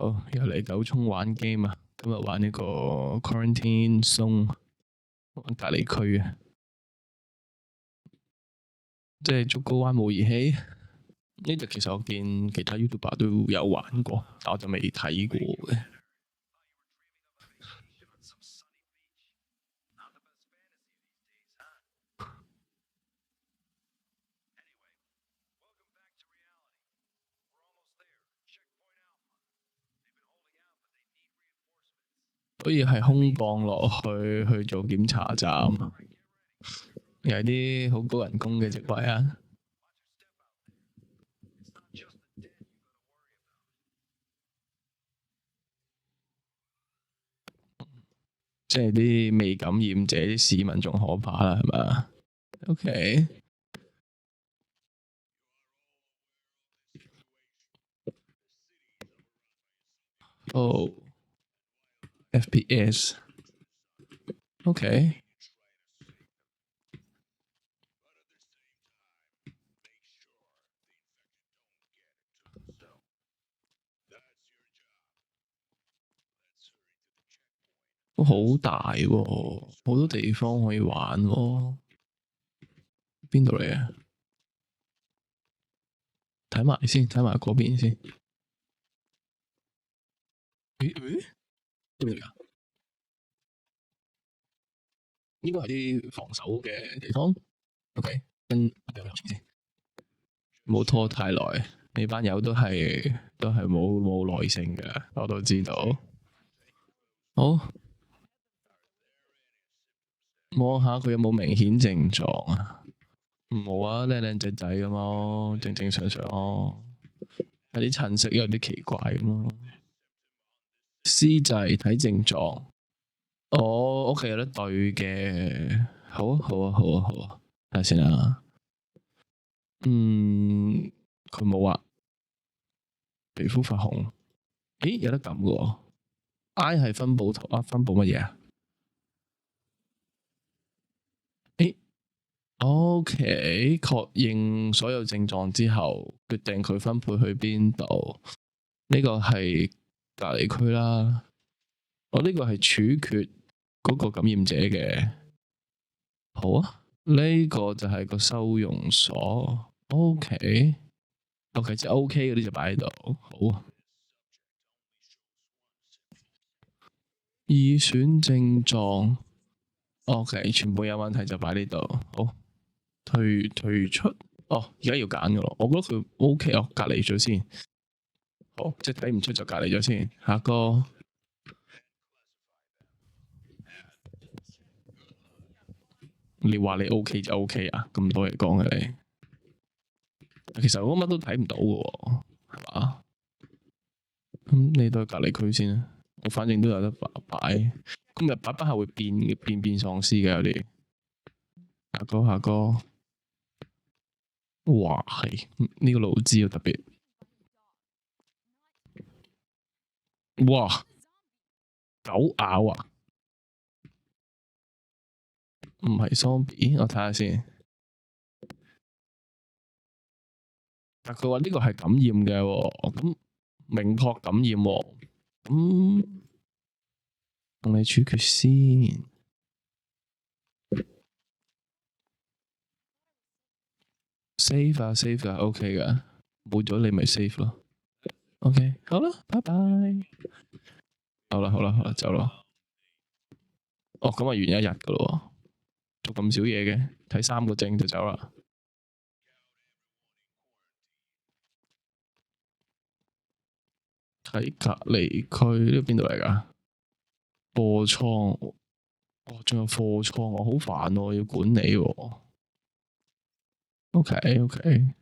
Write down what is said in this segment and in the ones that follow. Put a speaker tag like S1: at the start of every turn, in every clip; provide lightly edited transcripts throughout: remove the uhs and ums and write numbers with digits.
S1: 好，又嚟九涌玩 game 啊！今日玩呢個 Quarantine Zone，玩隔離區啊，即係竹篙灣模擬器。呢隻其實我見其他 YouTuber 都有玩過，但我就未睇過嘅。所以係空降落去做檢查站，又係啲好高人工嘅職位啊！即係啲未感染者啲市民仲可怕啦，係咪啊？OK。哦，FPS。OK。都好大喎，好多地方可以玩喎。邊度嚟啊？睇埋先，睇埋嗰邊先。咦？邊度嚟啊？應該係啲防守嘅地方。OK，跟先，冇拖太耐。呢班友都係冇耐性嘅，我都知道。好，望下佢有冇明顯症狀啊？冇啊，靚靚仔仔咁咯，正正常常咯。有啲襯色有啲奇怪咁咯。C 就係睇症狀。我屋企有得對嘅。好啊，好啊，好啊，好啊。睇下先啊。佢冇啊。皮膚發紅。咦，有得咁嘅喎。I 係分佈圖啊，分佈乜嘢啊？誒，OK，確認所有症狀之後，決定佢分配去邊度。呢個係隔離區啦。我呢個係處決嗰個感染者嘅。好啊，呢個就係個收容所。OK，即係 OK 嗰啲就擺喺度。好啊。二選症狀。OK，全部有問題就擺呢度。好，退出。而家要揀嘅咯。我覺得佢 OK，隔離咗先。好，即係睇唔出就隔離咗先。下個。你話你 OK 就 OK 啊？咁多嘢講嘅你。其實我乜都睇唔到嘅喎，係嘛？咁你都係隔離區先啦。我反正都有得擺。今日擺下會變喪屍嘅有啲。下個。哇，係呢個路枝特別。哇，狗咬啊！唔係喪屍，我睇下先。但佢話呢個係感染嘅喎，咁明確感染喎，咁同你處決先。save 啊 OK 噶，冇咗你咪 save 咯。OK，好啦，拜拜。好啦，走啦。咁啊完一日噶咯，做咁少嘢嘅，睇3個症就走啦。喺隔離區呢個邊度嚟㗎？貨倉。仲有貨倉，我好煩喎，要管理喎。OK，Hello。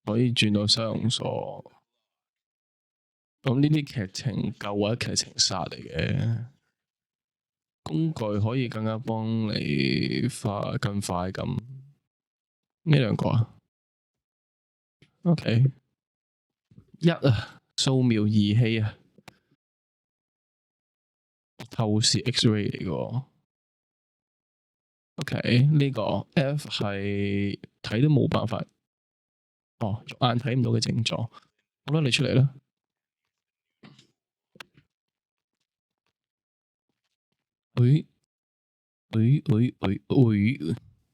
S1: 可以轉到收容所。咁呢啲劇情救或者劇情殺嚟嘅。工具可以更加幫你更快咁。呢兩個啊。OK，1啊。掃描儀器啊，透視 X-ray 嚟嘅。OK，呢個 F 係睇都冇辦法，哦，肉眼睇唔到嘅症狀。好啦，你出嚟啦。誒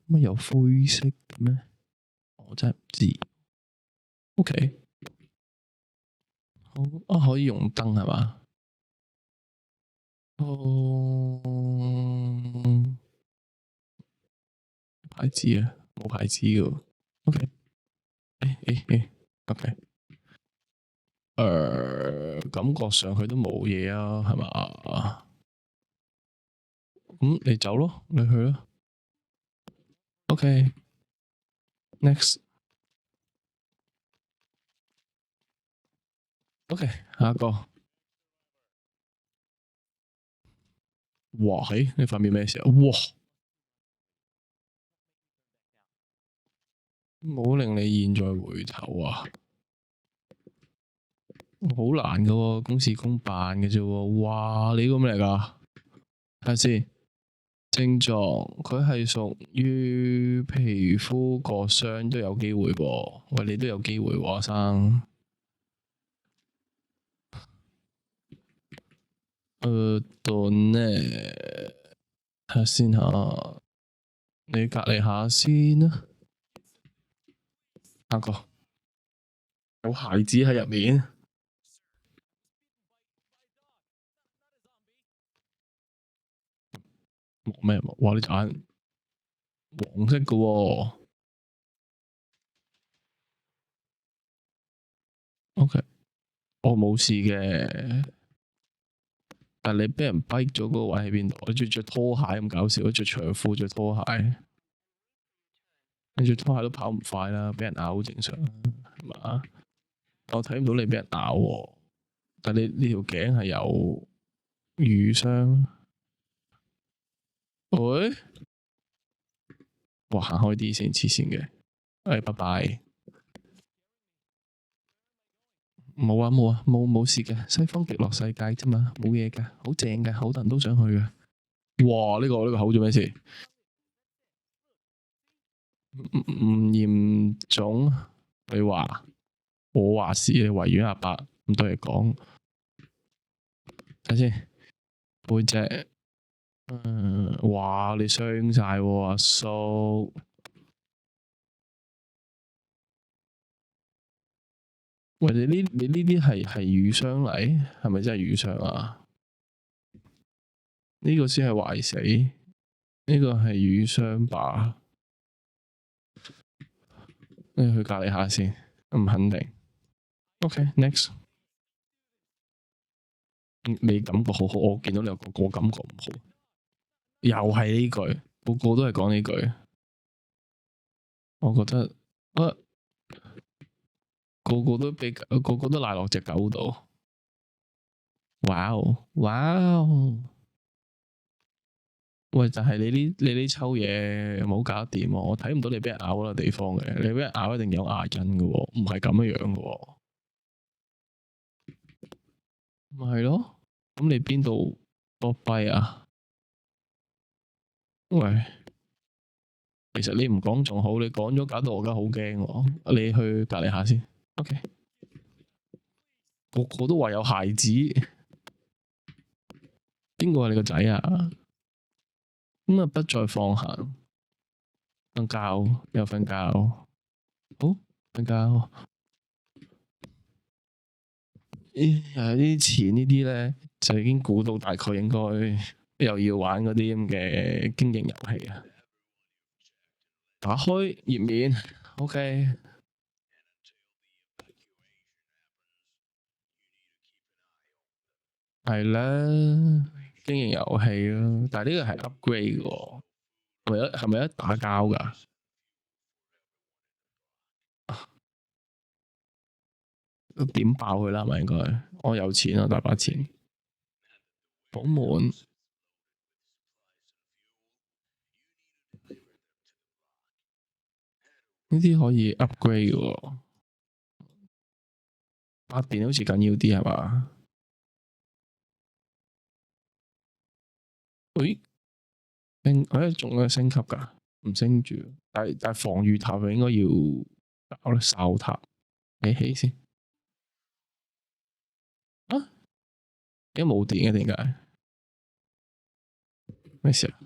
S1: 乜有灰色嘅咩？我真係唔知。OK，好啊，可以用燈係嘛？哦，牌子啊，冇牌子嘅。OK，OK，感覺上佢都冇嘢啊，係嘛？咁你走咯，你去咯。OK，next。OK，下一個。哇，你塊面咩事啊？哇，冇令你現在回頭啊！好難㗎喎，公事公辦嘅啫喎。哇，你個咩嚟㗎？睇下先。症狀佢係屬於皮膚割傷都有機會噃。喂，你都有機會喎，阿生。頓呢？睇下先嚇。你隔離下先啦。下個有孩子喺入面。望咩？哇！你隻眼黃色嘅喎。OK，我冇事嘅。但你俾人逼咗嗰個位喺邊度？你着拖鞋咁搞笑，着長褲着拖鞋，你着拖鞋都跑唔快啦，俾人咬好正常，係嘛？我睇唔到你俾人咬喎，但你條頸係有瘀傷。喂，哇，行開啲先，黐線嘅。拜拜。冇事嘅，西方極樂世界啫嘛，冇嘢㗎，好正㗎，好多人都想去㗎。哇！呢個口做咩事？唔嚴重，你話我話事，你維園阿伯咁多嘢講，睇先背脊，哇！你傷晒喎，阿叔。喂，你呢啲係瘀傷嚟，係咪真係瘀傷啊？呢個先係壞死，呢個係瘀傷吧？你去隔離下先，唔肯定。OK，next。你感覺好好，我見到你有個感覺唔好，又係呢句，個個都係講呢句。我覺得個個都賴落隻狗度。哇哦，哇哦！喂，就係你呢抽嘢冇搞掂喎，我睇唔到你俾人咬嗰個地方嘅，你俾人咬一定有牙印嘅喎，唔係咁樣樣嘅喎。咪係咯，咁你邊度搏跛啊？喂，其實你唔講仲好，你講咗搞到我而家好驚喎。你去隔離下先。OK，個個都話有孩子，邊個係你個仔啊？咁啊，不再放閒，瞓覺又瞓覺，好瞓覺。呢啲錢呢啲咧，就已經估到大概應該又要玩嗰啲咁嘅經營遊戲啊。打開頁面，OK，係啦，經營遊戲咯。但係呢個係 upgrade 喎，係咪一打交㗎？點爆佢啦？係咪應該？我有錢啊，大把錢。寶門呢啲可以 upgrade 嘅喎。發電好似緊要啲係嘛？誒仲有升級㗎？唔升住，但防禦塔佢應該要搞咧哨塔起先。啊？而家冇電嘅點解？咩事啊？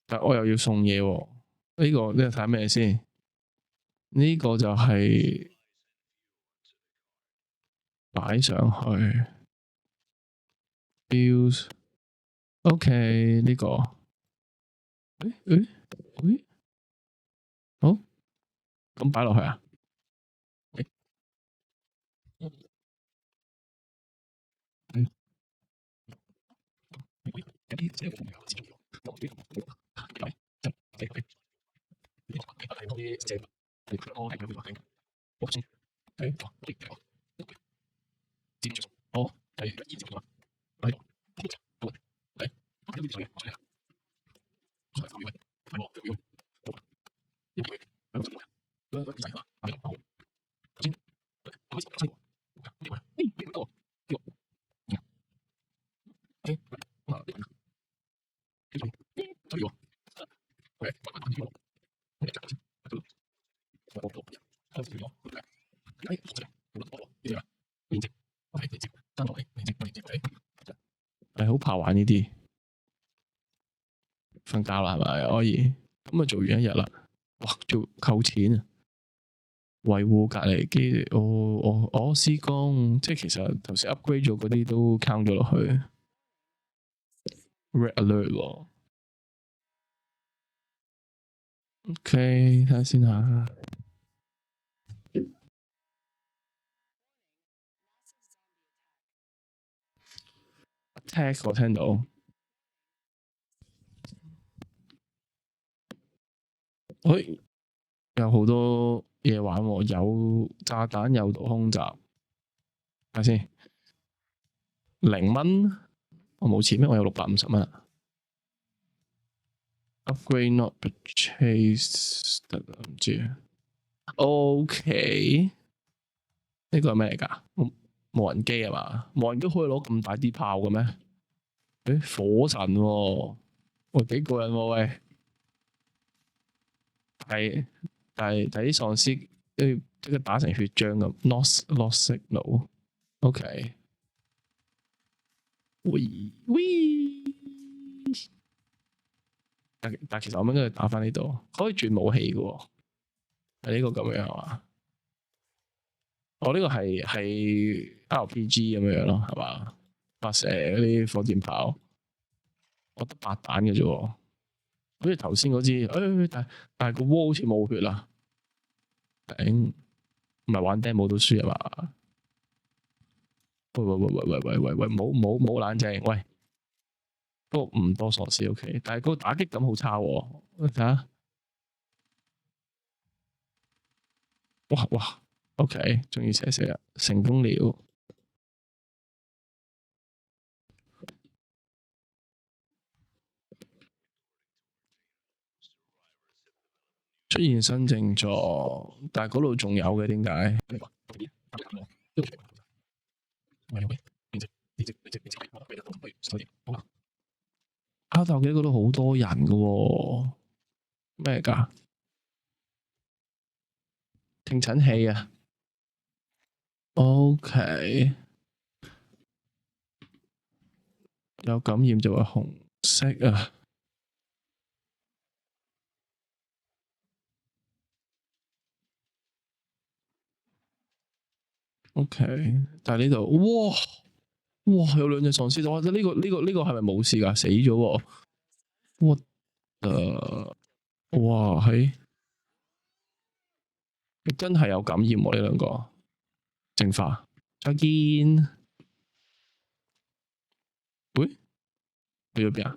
S1: 但我又要送嘢喎。呢個睇下咩先？呢個就係擺上去 Bills。OK 呢個。誒，好，咁擺落去啊？係好怕玩呢啲，瞓覺啦係咪？可以咁啊，做完一日啦，哇，做扣錢啊！維護隔離機，施工，即係其實頭先 upgrade 咗嗰啲都 count 咗落去。Red alert 喎。OK，睇下先嚇。Attack 我聽到。有好多嘢玩喎，有炸彈誘導空襲，睇下先。0蚊，我冇錢咩？我有650蚊。Upgrade not purchased，唔知。OK，呢個係咩嚟㗎？無人機係嘛？無人機可以攞咁大啲炮嘅咩？火神喎，喂幾過癮喎喂！但係啲喪屍即係打成血漿咁，lost signal。OK，喂，但其實我應該打翻呢度，可以轉武器嘅喎，係呢個咁樣係嘛？我呢個係 RPG 咁樣咯，係嘛？發射嗰啲火箭炮，我得8彈嘅啫喎，好似頭先嗰支，但係個窩好似冇血啦，頂，唔係玩 demo 都輸係嘛？喂，冇冷靜，喂，不過唔多喪屍 OK，但係個打擊感好差喎，睇下，哇 OK，仲要寫啊，成功了。出現新症狀，但係嗰度仲有嘅，點解？但我記得嗰度好多人嘅喎，咩㗎？聽診器啊 ，OK，有感染就係紅色啊。OK，但係呢度，哇，有2隻喪屍，我覺得呢個係咪冇事㗎？死咗喎！What？哇，真係有感染喎呢2個，淨化，再見。喂，去咗邊啊？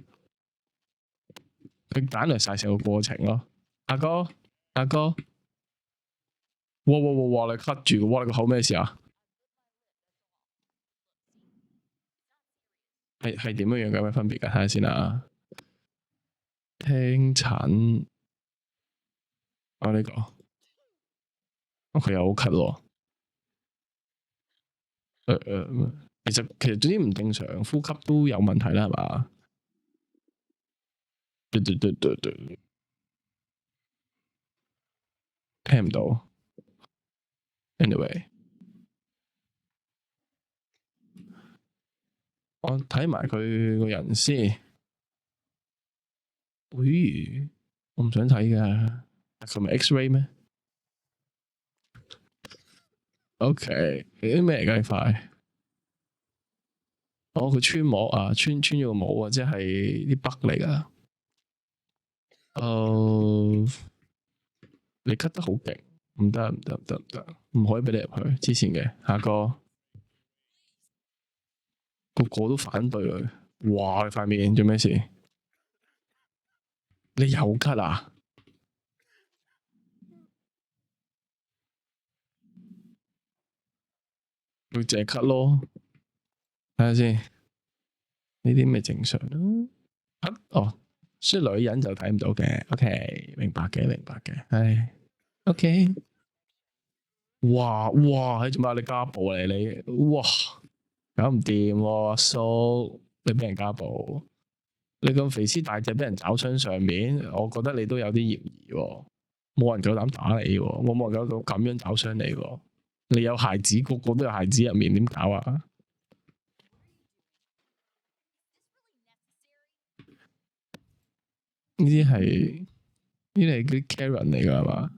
S1: 佢揀嚟晒成個過程咯，阿哥，哇！你 cut 住，哇！你個口咩事啊？係點樣嘅咩分別㗎？睇下先啊。聽診，呢個，佢又好 cut 喎。其實總之唔正常，呼吸都有問題啦，係嘛？對，聽唔到。Anyway，我睇埋佢個人先。喂，我唔想睇㗎。佢咪 X-ray 咩？OK，啲咩嚟㗎？呢塊？哦，佢穿膜啊，穿咗個帽啊，即係啲 bug 嚟㗎。你 cut 得好勁，唔得，唔可以俾你入去。之前嘅下個個都反對佢。哇！你塊面做咩事？你又 cut 啊？佢淨係 cut 咯。睇下先，呢啲咪正常咯。哦，所以女人就睇唔到嘅。OK，明白嘅。唉，OK。哇，你做咩？你家暴嚟你？哇，搞唔掂喎，阿叔，你俾人家暴。你咁肥屍大隻俾人抓傷上面，我覺得你都有啲嫌疑喎。冇人夠膽打你喎，冇人夠膽咁樣抓傷你喎。你有孩子，個個都有孩子入面，點搞啊？呢啲係嗰啲 Karen 嚟㗎係嘛？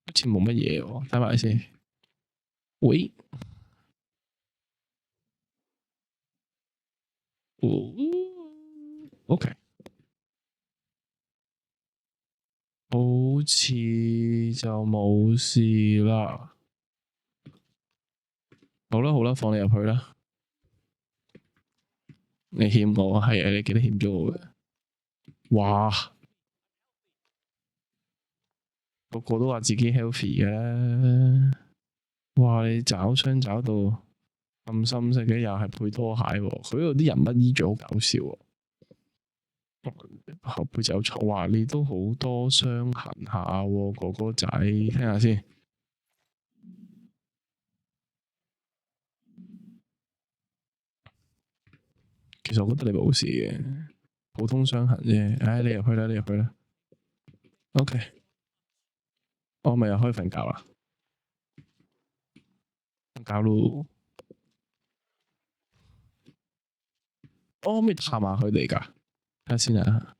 S1: 好似冇乜嘢喎，睇埋先。喂，OK，好似就冇事啦。好啦，放你入去啦。你欠我係啊，你記得欠咗我嘅。哇，個個都話自己 healthy 嘅啦。哇，你找傷找到咁深色嘅，又係配拖鞋喎。佢嗰啲人物衣着好搞笑喎。後背就有錯，哇！你都好多傷痕下喎，哥哥仔，聽下先。其實我覺得你冇事嘅，普通傷痕啫。唉，你入去啦。OK，我咪又可以瞓覺啦。瞓覺咯。我可唔可以探下佢哋㗎？睇下先啊。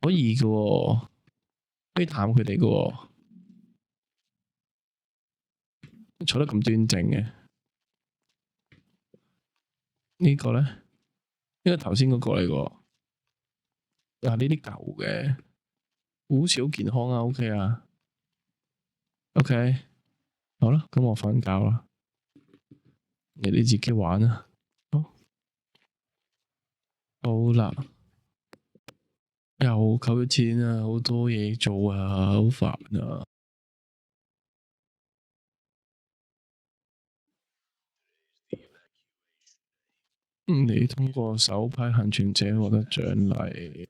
S1: 可以嘅喎，可以探佢哋嘅喎。坐得咁端正嘅。呢個咧，呢個頭先嗰個嚟嘅。啊，呢啲舊嘅，好似好健康啊。OK 啊。OK，好啦，咁我瞓覺啦。你哋自己玩啊。好啦，又扣咗錢啊，好多嘢做啊，好煩啊。你通過首批幸存者獲得獎勵，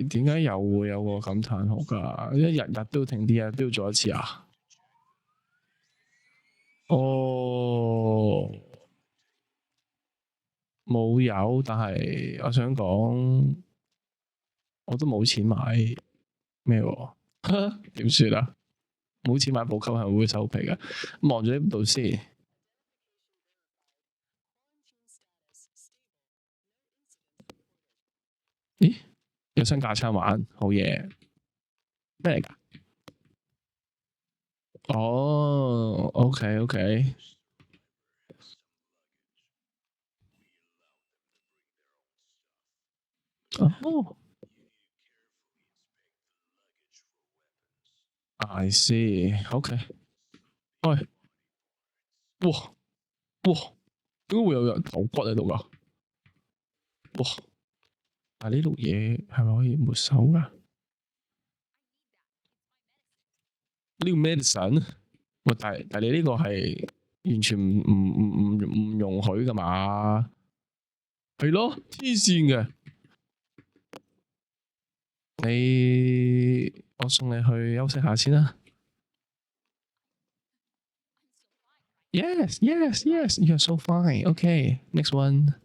S1: 點解又會有個感嘆號㗎？一日日都停啲啊，都要做一次啊？哦，冇有，但係我想講，我都冇錢買咩喎？點算啊？冇錢買補給係會收皮㗎。望住呢度先。咦？有新架撐玩，好嘢。咩嚟㗎？哦，OK。哦，I see，OK。喂，哇，點解會有人頭骨喺度㗎？哇！但係呢碌嘢係咪可以沒收㗎？呢個 medicine，喂，但係你呢個係完全唔容許㗎嘛？係咯，黐線嘅。我送你去休息下先啦。Yes, yes, yes. You're so fine. Okay, next one.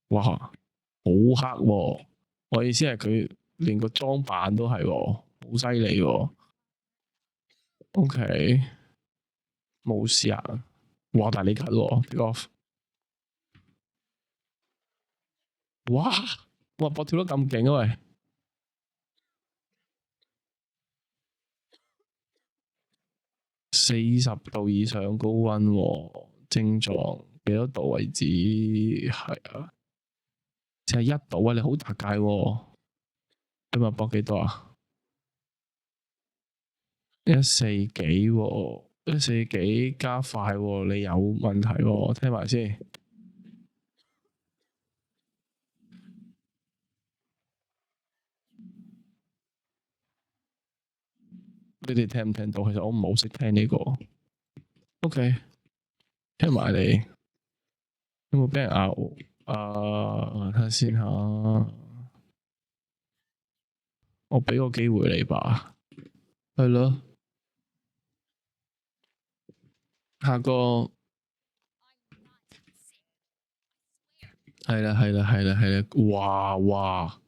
S1: 哇，好黑喎！我意思係佢連個裝扮都係喎，好犀利喎。OK，冇事啊。哇，但係你咳喎，take off。哇，哇，搏跳得咁勁啊喂！40度以上高溫喎，症狀幾多度為止？係啊，淨係1度啊！你好大界喎。今日搏幾多啊？140幾喎，140幾加快喎，你有問題喎，聽埋先。你哋聽唔聽到？其實我唔係好識聽呢個。OK，聽埋你。有冇俾人咬？睇下先嚇。我俾個機會你吧。係咯。下個係啦係啦係啦係啦，哇哇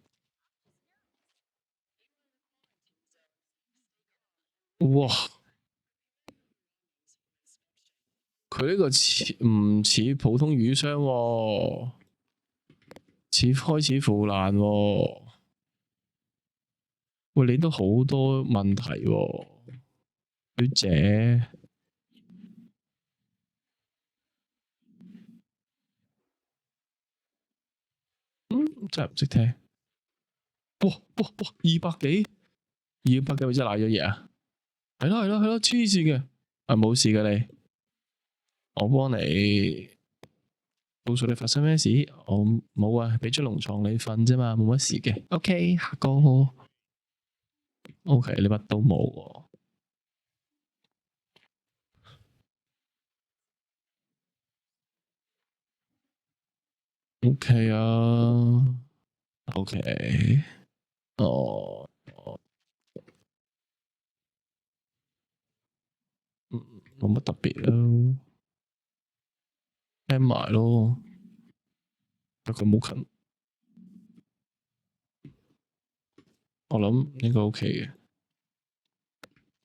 S1: 哇！佢呢個似唔似普通瘀傷喎？似開始腐爛喎。喂，你都好多問題喎，小姐。真係唔識聽。哇哇哇！200幾咪真係賴咗嘢啊！係咯係咯係咯，黐線嘅。冇事嘅你，我幫你報數你發生咩事。我冇啊，俾張龍床你瞓啫嘛，冇乜事嘅。OK，下個。OK，你乜都冇喎。OK 啊，OK，哦，冇乜特別咯，聽埋咯，但佢冇近，我諗應該 OK 嘅。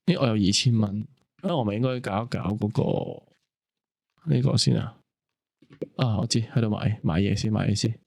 S1: 咦，我有2000蚊，我咪應該搞一搞嗰個呢個先啊？我知喺度買嘢先，買嘢先。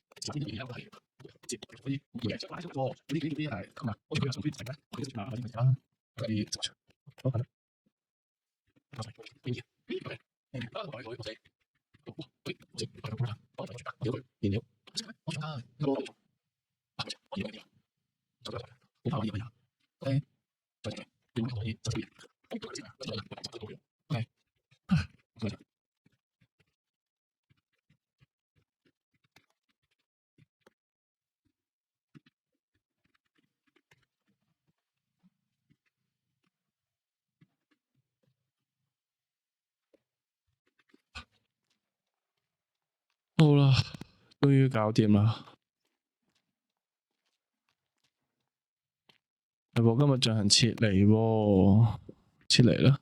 S1: 好啦，終於搞掂啦。係喎，今日進行撤離喎，撤離啦。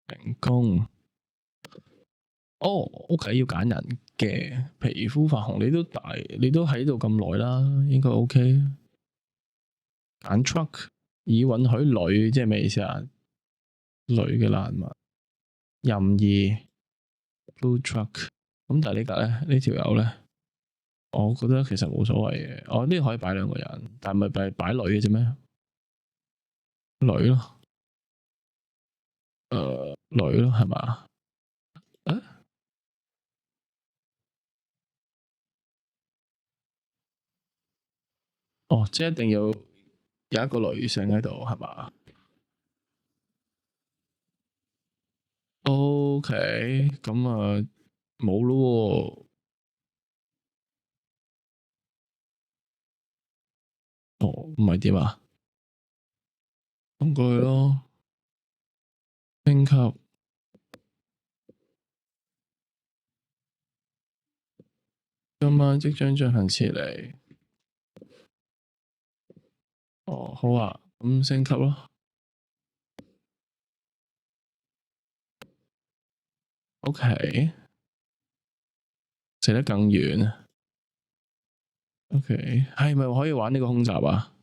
S1: 成功。OK，要揀人嘅皮膚發紅，你都喺度咁耐啦，應該 OK。揀 truck 已允許女，即係咩意思啊？女嘅難民任意 blue truck。咁但係呢架咧，呢條友咧，我覺得其實冇所謂嘅。呢度可以擺2個人，但係咪擺女嘅啫咩？女咯，女咯，係嘛？即係一定要有一個女性喺度，係嘛？OK，咁冇咯喎。唔係點啊？咁過去咯，升級。今晚即將進行撤離。哦，好啊，咁升級咯。OK， 射得更遠。OK， 係咪可以玩呢個空襲啊？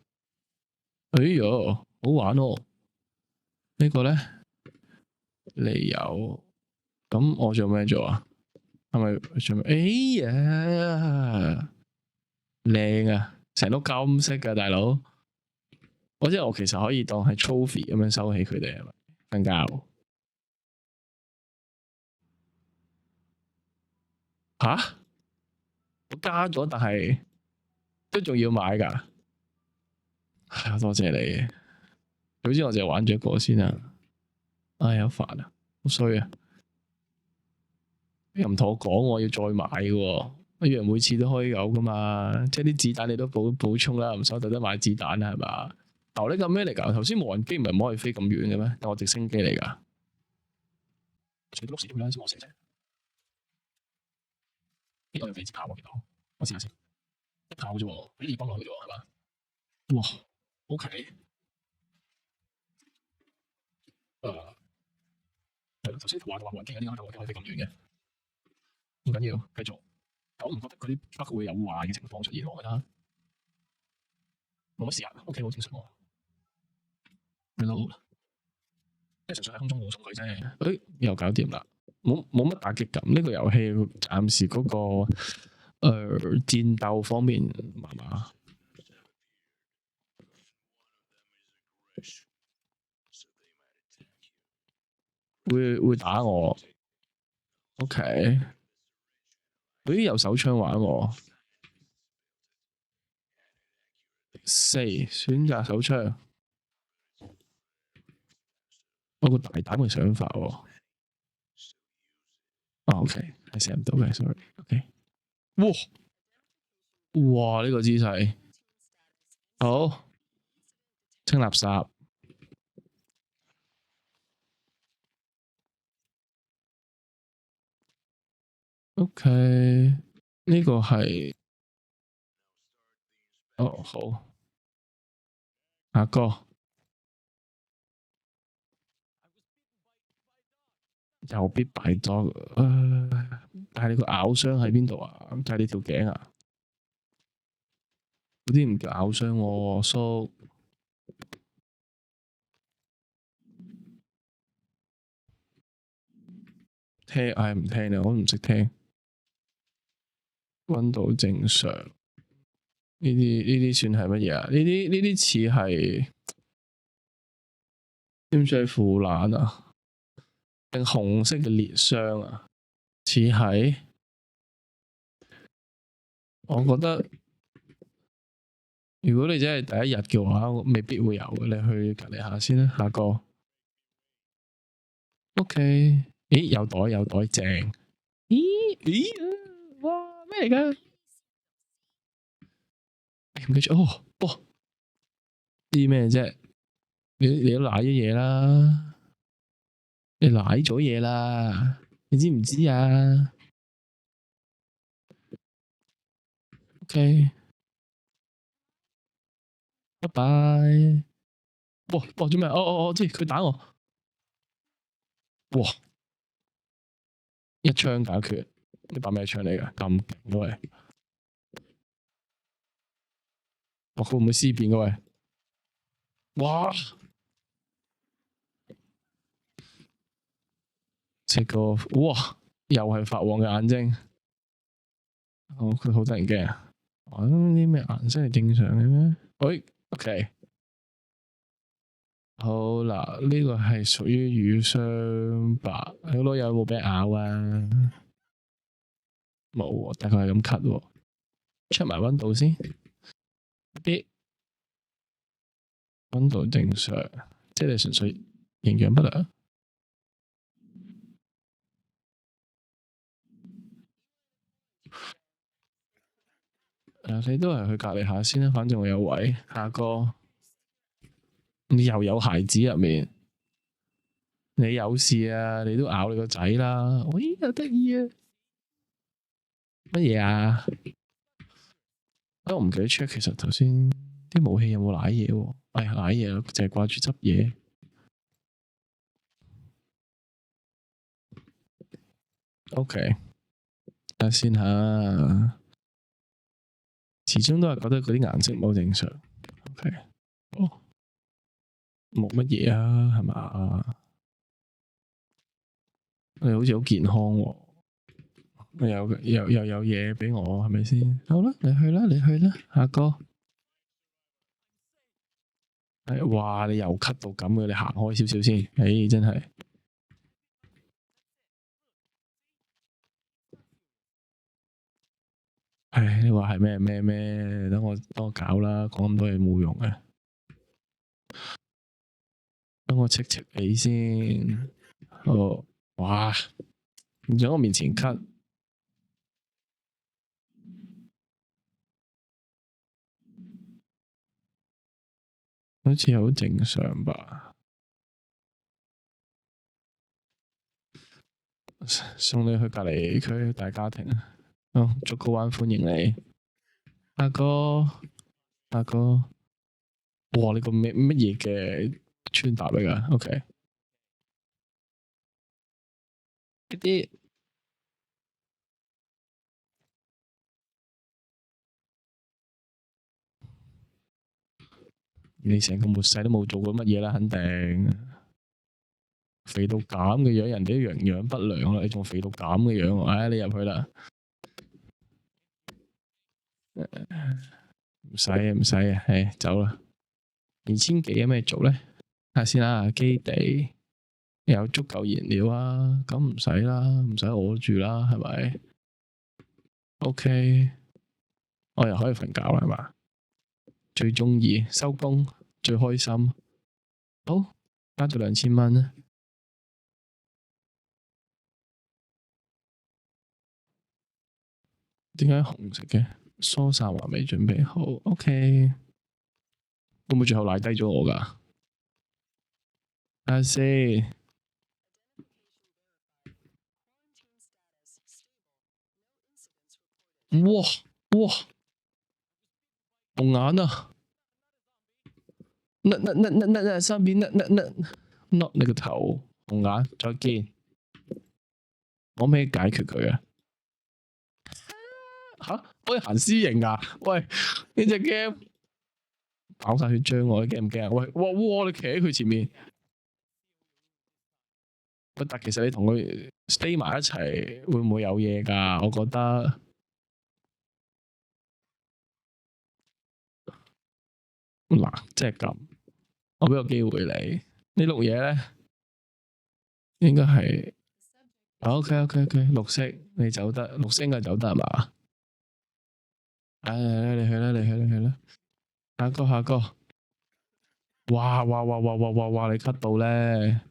S1: 哎唷，好玩喎！呢個咧，你有，咁我做咩做啊？係咪做咩？哎呀，靚啊！成碌金色㗎，大佬。我即係我其實可以當係 trophy 咁樣收起佢哋係咪？瞓覺。吓？我加咗，但係都仲要買㗎。唉，多謝你。早知我就玩咗一個先啦。唉，好煩啊，好衰啊！又唔同我講我要再買嘅喎，一樣每次都可以有噶嘛。即係啲子彈你都補充啦，唔使特登買子彈啦，係嘛？嗱，呢個咩嚟㗎？頭先無人機唔係唔可以飛咁遠嘅咩？但我直升機嚟㗎。除咗碌屎都會啦，先我射啫。呢度有幾支炮喎？見到，我試下先。一炮啫喎，俾二崩落去啫喎，係嘛？哇，OK。係咯，頭先話無人機嗰啲可以飛咁遠嘅，唔緊要，繼續。我唔覺得嗰啲 bug 會有壞嘅情況出現喎，我覺得冇乜事啊，OK，好正常喎。Reload，即係純粹喺空中護送佢啫。誒，又搞掂啦，冇乜打擊感。呢個遊戲暫時嗰個戰鬥方面麻麻。會打我 ，OK。咦，有手槍玩喎。4選擇手槍，我個大膽嘅想法喎。OK，係射唔到嘅，sorry。OK， 哇！呢個姿勢好清垃圾。OK，呢個係好，下個又必敗咗。但係你個咬傷喺邊度啊？就係你條頸啊？嗰啲唔叫咬傷喎，叔。聽唉唔聽啦，我都唔識聽。溫度正常，呢啲算係乜嘢啊？呢啲似係點算係腐爛啊？定紅色嘅裂傷啊？似係，我覺得如果你真係第一日嘅話，未必會有嘅。你去隔離下先啦，下個。OK，咦有袋正。咦哇咩嚟㗎？唔記住哦，啲咩啫？你都賴咗嘢啦，你賴咗嘢啦，你知唔知啊？OK，拜拜。哇做咩？我知佢打我。哇！一槍解決，呢把咩槍嚟㗎？咁勁嘅喂！哇！佢會唔會思辨嘅喂？哇！隻個哇，又係發黃嘅眼睛。佢好得人驚啊！啲咩顏色係正常嘅咩？喂 ，OK， 好啦，呢個係屬於瘀傷吧？你個老友有冇俾人咬啊？冇喎，大概係咁咳喎。出埋溫度先，啲溫度正常，即係純粹營養不良。你都係去隔離下先啦，反正我有位。下個你又有孩子入面，你有事啊？你都咬你個仔啦！咦，又得意啊！乜嘢啊？我唔記得 check，其實頭先啲武器有冇瀨嘢喎？哎呀，瀨嘢啦，淨係掛住執嘢。OK，等下先嚇，始終都係覺得嗰啲顏色冇正常。OK，哦，冇乜嘢啊，係嘛？你好似好健康喎，又有嘢俾我，係咪先？好啦，你去啦，你去啦，下個。哇！你又咳到咁嘅，你行開少少先。真係。唉，你話係咩？等我搞啦，講咁多嘢冇用嘅。等我戚戚你先。哦，哇！唔喺我面前咳，好似好正常吧？送你去隔離區大家庭啊！哦，竹篙灣歡迎你，阿哥，阿哥。哇！你個乜嘢嘅穿搭嚟㗎？OK，一啲你成個末世都冇做過乜嘢啦，肯定肥到咁嘅樣，人哋都營養不良啦，你仲肥到咁嘅樣，唉，你入去啦，唔使啊，唉，走啦。2000幾有咩做咧？睇下先啦，基地有足夠燃料啊，咁唔使啦，唔使餓住啦，係咪？OK，我又可以瞓覺啦，係嘛？最中意收工，最開心。好，加咗2000蚊啦。點解紅色嘅？疏散還未準備好。OK，會唔會最後賴低咗我㗎？睇下先。哇哇，紅眼啊！上邊你個頭紅眼，再見。可唔可以解決佢啊？吓，可以行私刑啊？喂，呢隻 game 跑晒血漿我，你驚唔驚啊？喂，哇！你企喺佢前面，喂，但其實你同佢 stay 埋一齊，會唔會有嘢㗎？我覺得嗱，即係咁，我俾個機會你。呢碌嘢咧，應該係 OK，綠色你走得，綠色應該走得係嘛？唉，你去啦，你去啦，下個，哇！你咳到咧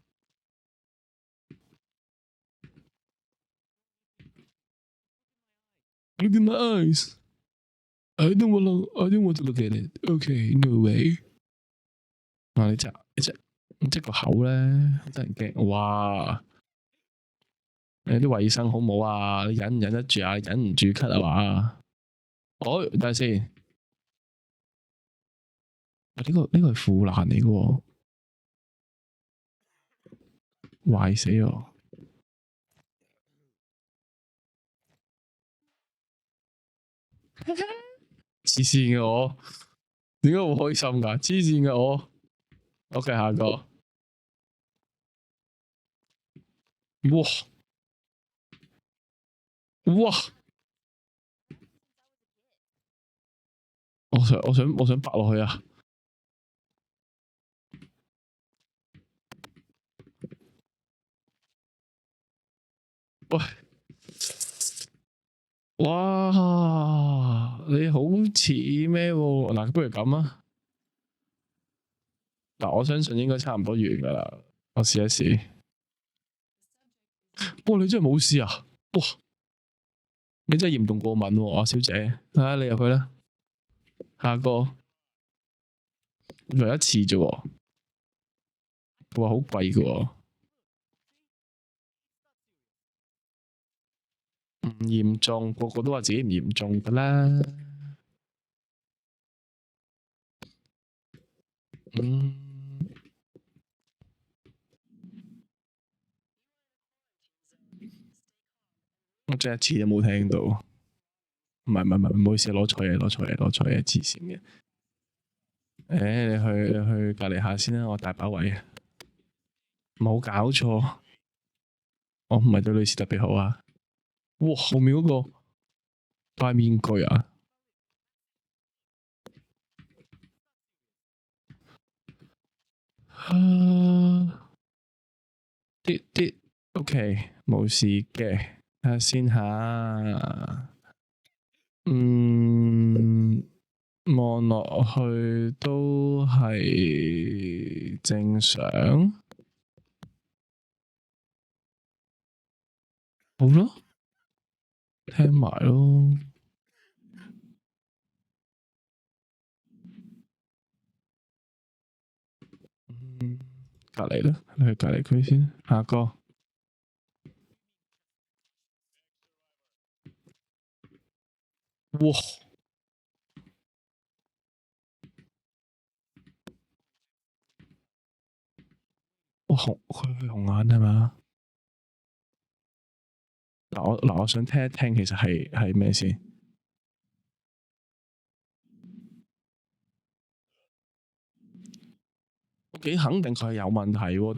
S1: ，Look at my eyes. I don't want to look at it. Okay, no way. 哇！你隻個口咧，好得人驚。哇！你啲衞生好唔好啊？你忍唔忍得住啊？忍唔住咳啊嘛？哦，等下先。呢個係腐爛嚟嘅喎，壞死我！黐線嘅我，點解會開心㗎？黐線嘅我。OK，下個。哇哇！我想拔落去啊！喂！哇！你好似咩喎？嗱，不如咁啊！嗱，我相信應該差唔多完㗎啦。我試一試。哇！你真係冇事啊！哇！你真係嚴重過敏喎，啊，小姐。你入去啦。下個嚟一次啫喎，佢話好貴㗎喎。唔嚴重，個個都話自己唔嚴重㗎啦。嗯，我真係一次都冇聽到。唔好意思，攞錯嘢，黐線嘅。你去隔離下先啦，我大把位啊。冇搞錯，我唔係對女士特別好啊。哇，後面嗰個戴面具啊！啲 OK，冇事嘅。睇下先下。望落去都係正常。好咯，聽埋咯。隔離啦，你去隔離區先。下個。哇！哇佢紅眼係嘛？我想聽一聽，其實係咩先？我幾肯定佢係有問題喎，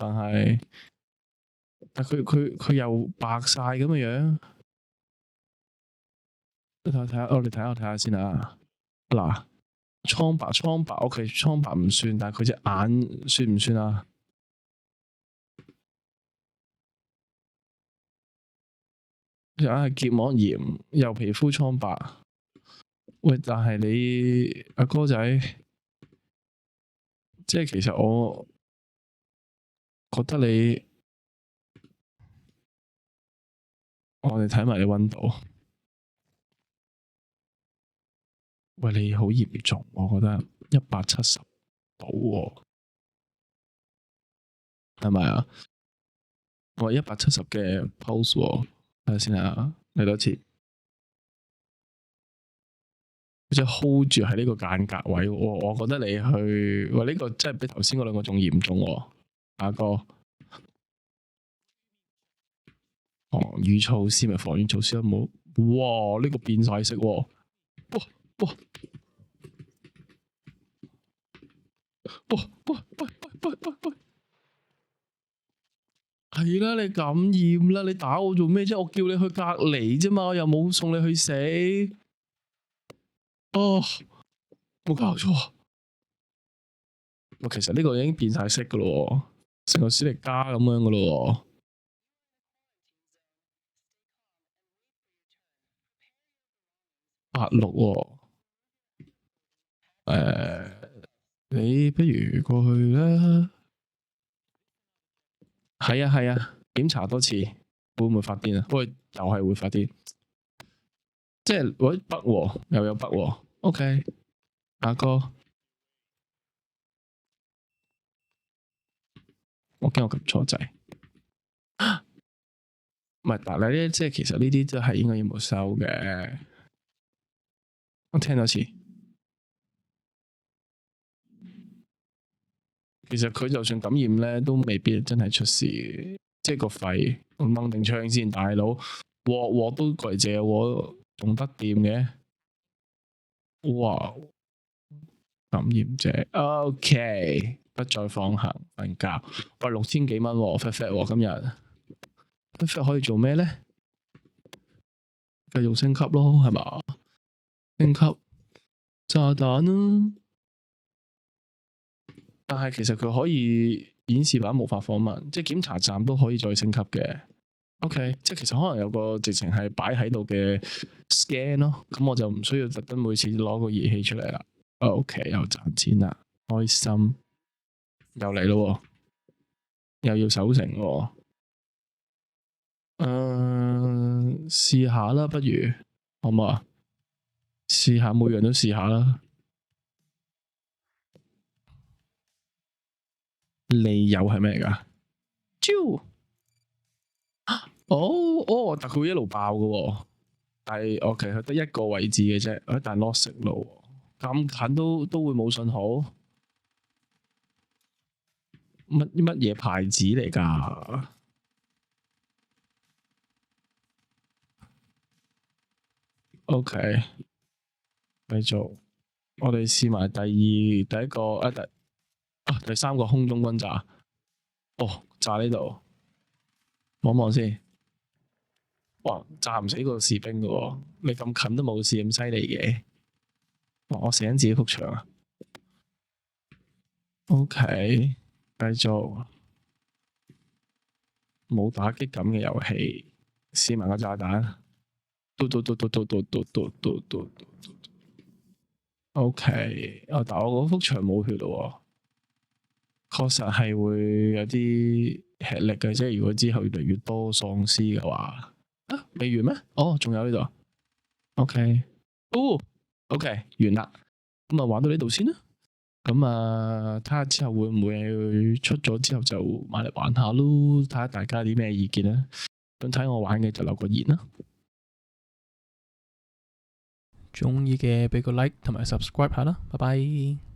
S1: 但佢又白晒咁嘅樣。你睇下，你睇下先啊。嗱，蒼白，OK，蒼白唔算，但係佢隻眼算唔算啊？隻眼係結膜炎，又皮膚蒼白。喂，但係你阿哥仔，即係其實我覺得我哋睇埋你溫度。喂，你好嚴重，我覺得170度喎，係咪啊？我170嘅 pulse 喎，睇下先啊，嚟多次。即係 hold 住喺呢個間隔位，我覺得你去，喂，呢個真係比頭先嗰兩個仲嚴重喎，阿哥。防雨措施咪防雨措施都冇。哇！呢個變晒色喎。哇哇哇哇喂！係啦，你感染啦，你打我做咩啫？我叫你去隔離啫嘛，我又冇送你去死。哦，冇搞錯。其實呢個已經變晒色噶咯，成個史力加咁樣噶咯。86喎。你不如過去啦。係啊係啊，檢查多次會唔會發癲啊？喂，又係會發癲，即係喂北喎，又有北喎。OK，阿哥，我驚我撳錯掣。唔係，但係咧，即係其實呢啲都係應該要沒收嘅。我聽多次，其實佢就算感染咧，都未必真係出事，即係個肺掹定槍先，大佬鑊都攰借喎，仲得掂嘅。哇！感染者，OK，不再放行瞓覺。喂，6000幾蚊喎，fat 喎，今日 fat 可以做咩咧？繼續升級咯，係嘛？升級炸彈啦！但係其實佢可以演示版無法訪問，即係檢查站都可以再升級嘅。OK，即係其實可能有個直情係擺喺度嘅 scan 咯，咁我就唔需要特登每次攞個儀器出嚟啦。OK，又賺錢啦，開心又嚟咯，又要守城喎。試下啦，不如好唔好啊？試下每樣都試下啦。利友係咩嚟㗎？招但佢會一路爆嘅喎。但係我其實得一個位置嘅啫，但係 lost 路咁近都會冇信號。乜嘢牌子嚟㗎？OK，繼續，我哋試埋第一個第三個空中轟炸。哦，炸呢度，望望先。哇，炸唔死個士兵㗎喎，你咁近都冇事咁犀利嘅。我寫緊自己幅牆啊。OK，繼續，冇打擊感嘅遊戲，試埋個炸彈。嘟嘟嘟嘟嘟嘟嘟嘟嘟嘟。OK，但我嗰幅牆冇血咯喎，確實係會有啲吃力嘅，即係如果之後越嚟越多喪屍嘅話。啊，未完咩？哦，仲有呢度。OK，哦，OK，完啦。咁啊，玩到呢度先啦。咁啊，睇下之後會唔會出咗之後就買嚟玩下咯，睇下大家啲咩意見啦。想睇我玩嘅就留個言啦。
S2: 鍾意嘅俾個 like 同埋 subscribe 下啦，拜拜。